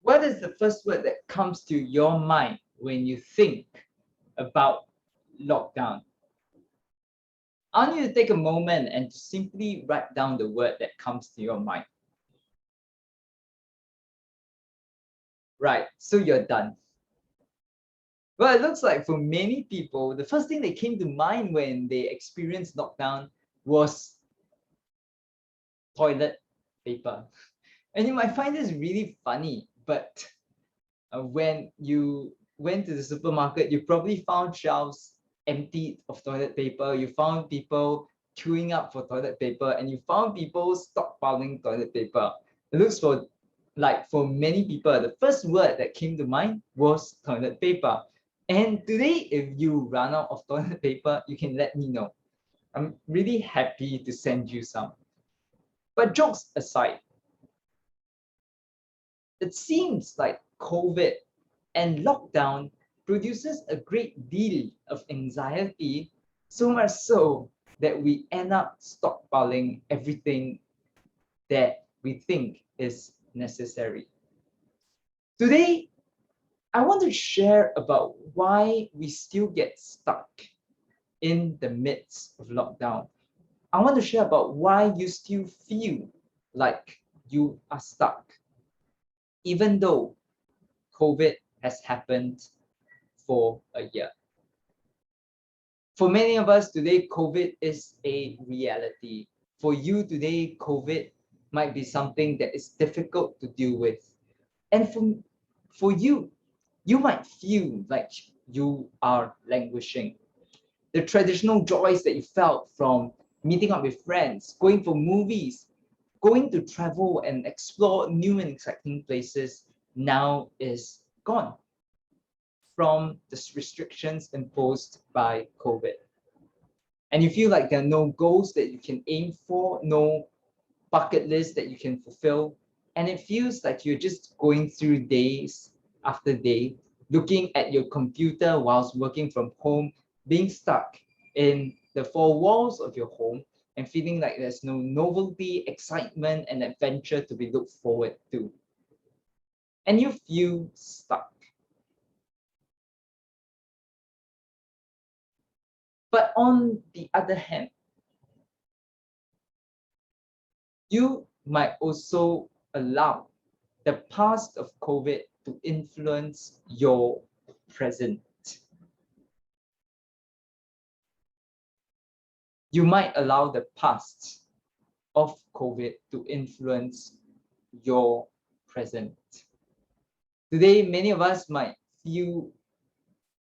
What is the first word that comes to your mind when you think about lockdown? I want you to take a moment and simply write down the word that comes to your mind. Right, so you're done. Well, it looks like for many people, the first thing that came to mind when they experienced lockdown was toilet paper. And you might find this really funny, but when you went to the supermarket, you probably found shelves emptied of toilet paper. You found people queuing up for toilet paper, and you found people stockpiling toilet paper. It looks like for many people, the first word that came to mind was toilet paper. And today, if you run out of toilet paper, you can let me know. I'm really happy to send you some. But jokes aside, it seems like COVID and lockdown produces a great deal of anxiety, so much so that we end up stockpiling everything that we think is necessary. Today, I want to share about why we still get stuck in the midst of lockdown. I want to share about why you still feel like you are stuck, even though COVID has happened for a year. For many of us today, COVID is a reality. For you today, COVID might be something that is difficult to deal with. And for you, you might feel like you are languishing. The traditional joys that you felt from meeting up with friends, going for movies, going to travel and explore new and exciting places now is gone from the restrictions imposed by COVID. And you feel like there are no goals that you can aim for, no bucket list that you can fulfill. And it feels like you're just going through days after day, looking at your computer whilst working from home, being stuck in the four walls of your home and feeling like there's no novelty, excitement, and adventure to be looked forward to. And you feel stuck. But on the other hand, you might also allow the past of COVID to influence your present. You might allow the past of COVID to influence your present. Today, many of us might feel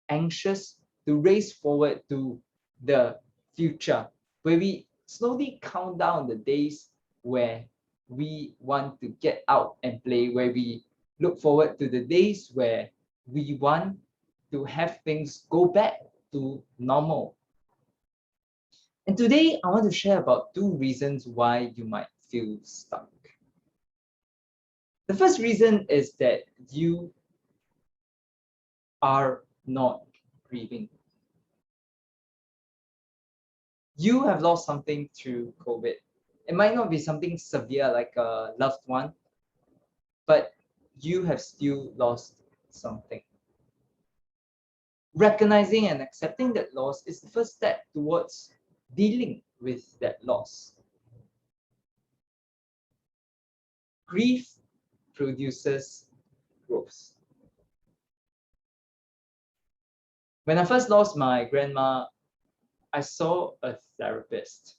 anxious to race forward to the future, where we slowly count down the days where we want to get out and play, where we look forward to the days where we want to have things go back to normal. And today, I want to share about two reasons why you might feel stuck. The first reason is that you are not grieving. You have lost something through COVID. It might not be something severe like a loved one, but you have still lost something. Recognizing and accepting that loss is the first step towards dealing with that loss. Grief produces growth. When I first lost my grandma, I saw a therapist.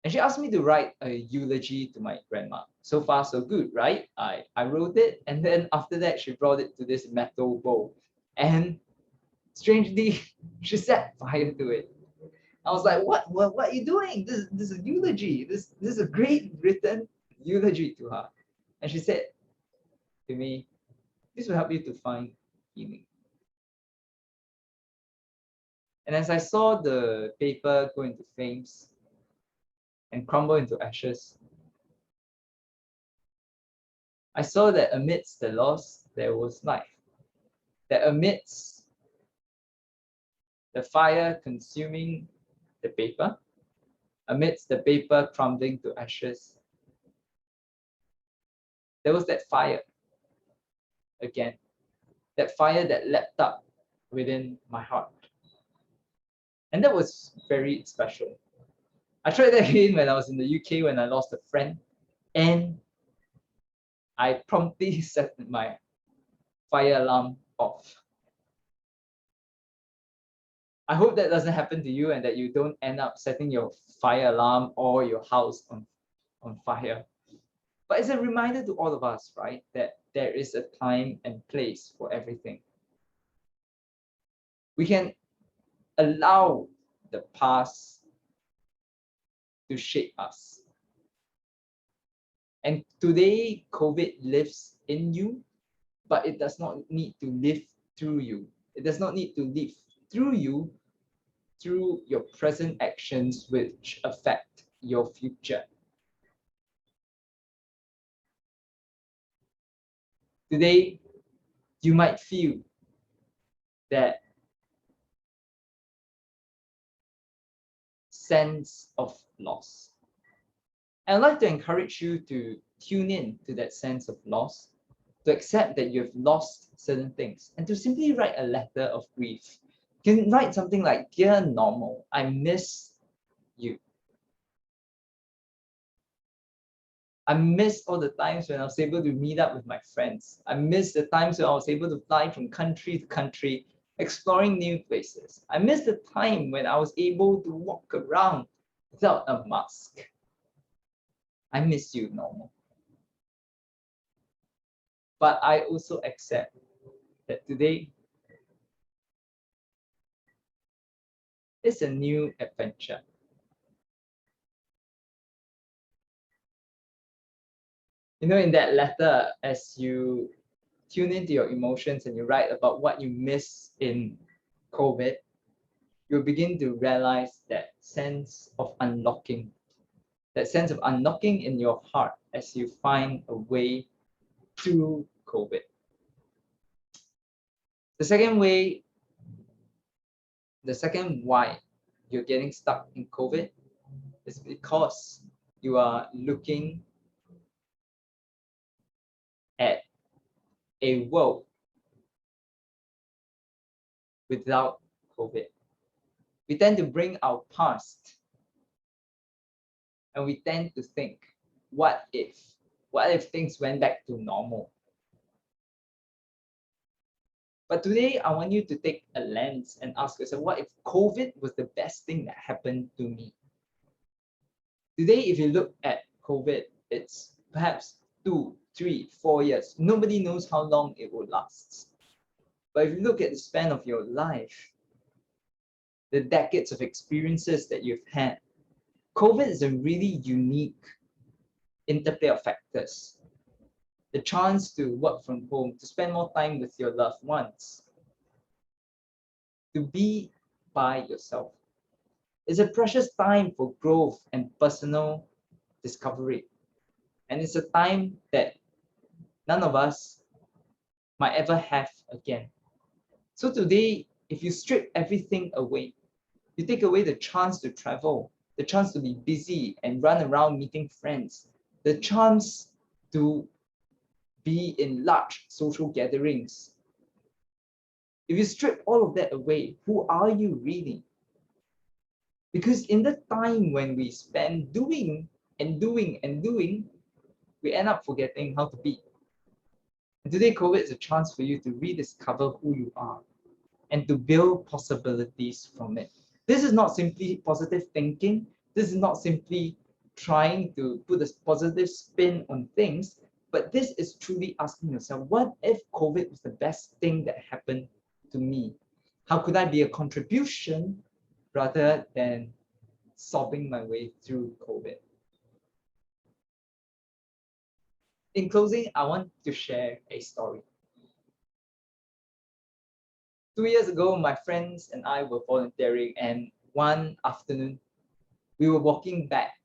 And she asked me to write a eulogy to my grandma. So far, so good, right? I wrote it, and then after that, she brought it to this metal bowl. And strangely, she set fire to it. I was like, what are you doing? This is a eulogy. This is a great written eulogy to her. And she said to me, this will help you to find healing. And as I saw the paper go into flames and crumble into ashes, I saw that amidst the loss, there was life. That amidst the fire consuming the paper, amidst the paper crumbling to ashes, there was that fire. again. That fire that leapt up within my heart. And that was very special. I tried that again when I was in the UK when I lost a friend, and I promptly set my fire alarm off. I hope that doesn't happen to you and that you don't end up setting your fire alarm or your house on fire. But it's a reminder to all of us, right, that there is a time and place for everything. We can allow the past to shape us. And today, COVID lives in you, but it does not need to live through you. It does not need to live through you through your present actions which affect your future. Today, you might feel that sense of loss. And I'd like to encourage you to tune in to that sense of loss, to accept that you've lost certain things, and to simply write a letter of grief. You can write something like, "Dear Normal, I miss you. I miss all the times when I was able to meet up with my friends. I miss the times when I was able to fly from country to country, exploring new places. I miss the time when I was able to walk around without a mask. I miss you, Normal. But I also accept that today is a new adventure. You know, in that letter, as you tune into your emotions and you write about what you miss in COVID, you'll begin to realize that sense of unlocking, in your heart as you find a way through COVID. The second way, the second why you're getting stuck in COVID is because you are looking at a world without COVID. We tend to bring our past and we tend to think, what if? What if things went back to normal? But today, I want you to take a lens and ask yourself, what if COVID was the best thing that happened to me? Today, if you look at COVID, it's perhaps 2, 3, 4 years. Nobody knows how long it will last. But if you look at the span of your life, the decades of experiences that you've had, COVID is a really unique interplay of factors. The chance to work from home, to spend more time with your loved ones, to be by yourself. It's a precious time for growth and personal discovery. And it's a time that none of us might ever have again. So today, if you strip everything away, you take away the chance to travel, the chance to be busy and run around meeting friends, the chance to be in large social gatherings. If you strip all of that away, who are you really? Because in the time when we spend doing and doing and doing, we end up forgetting how to be. And today, COVID is a chance for you to rediscover who you are and to build possibilities from it. This is not simply positive thinking. This is not simply trying to put a positive spin on things, but this is truly asking yourself, what if COVID was the best thing that happened to me? How could I be a contribution rather than sobbing my way through COVID? In closing, I want to share a story. 2 years ago, my friends and I were volunteering, and one afternoon, we were walking back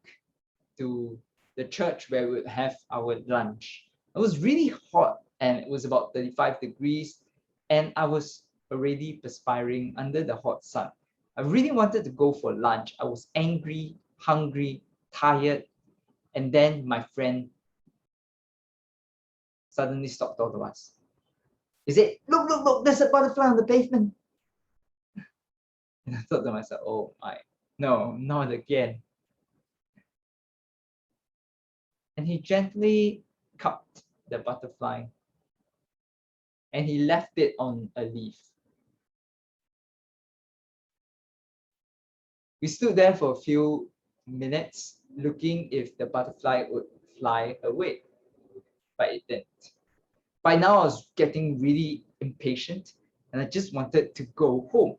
to the church where we would have our lunch. It was really hot, and it was about 35 degrees, and I was already perspiring under the hot sun. I really wanted to go for lunch. I was angry, hungry, tired, and then my friend suddenly stopped all of us. He said, look, look, look, there's a butterfly on the pavement. And I thought to myself, oh my, no, not again. And he gently cupped the butterfly and he left it on a leaf. We stood there for a few minutes looking if the butterfly would fly away, but it didn't. By now, I was getting really impatient and I just wanted to go home.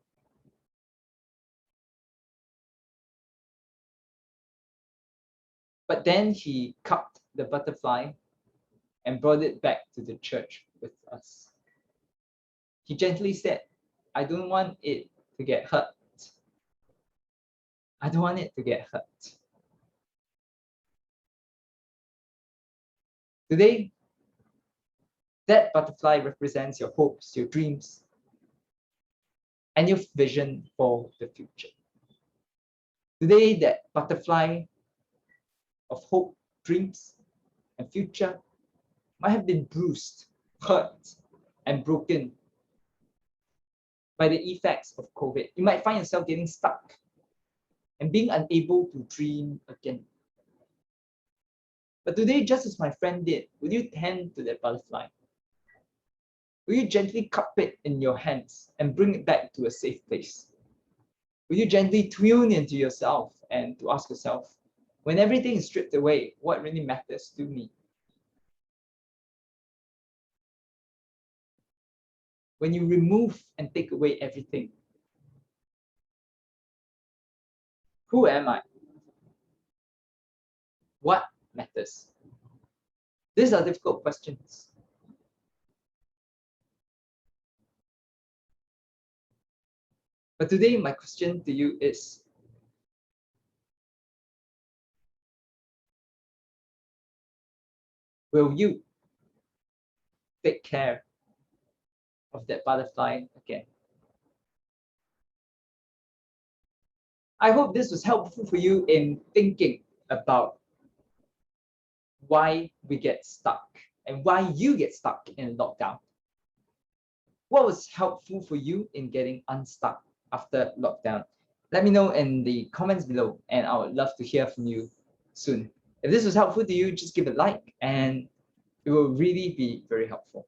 But then he cupped the butterfly and brought it back to the church with us. He gently said, I don't want it to get hurt. I don't want it to get hurt. Today, that butterfly represents your hopes, your dreams, and your vision for the future. Today, that butterfly of hope, dreams, and future might have been bruised, hurt, and broken by the effects of COVID. You might find yourself getting stuck and being unable to dream again. But today, just as my friend did, will you tend to that butterfly? Will you gently cup it in your hands and bring it back to a safe place? Will you gently tune into yourself and to ask yourself, when everything is stripped away, what really matters to me? When you remove and take away everything, who am I? What matters? These are difficult questions. But today, my question to you is, will you take care of that butterfly again? I hope this was helpful for you in thinking about why we get stuck and why you get stuck in lockdown. What was helpful for you in getting unstuck after lockdown? Let me know in the comments below, and I would love to hear from you soon. If this was helpful to you, just give a like, and it will really be very helpful.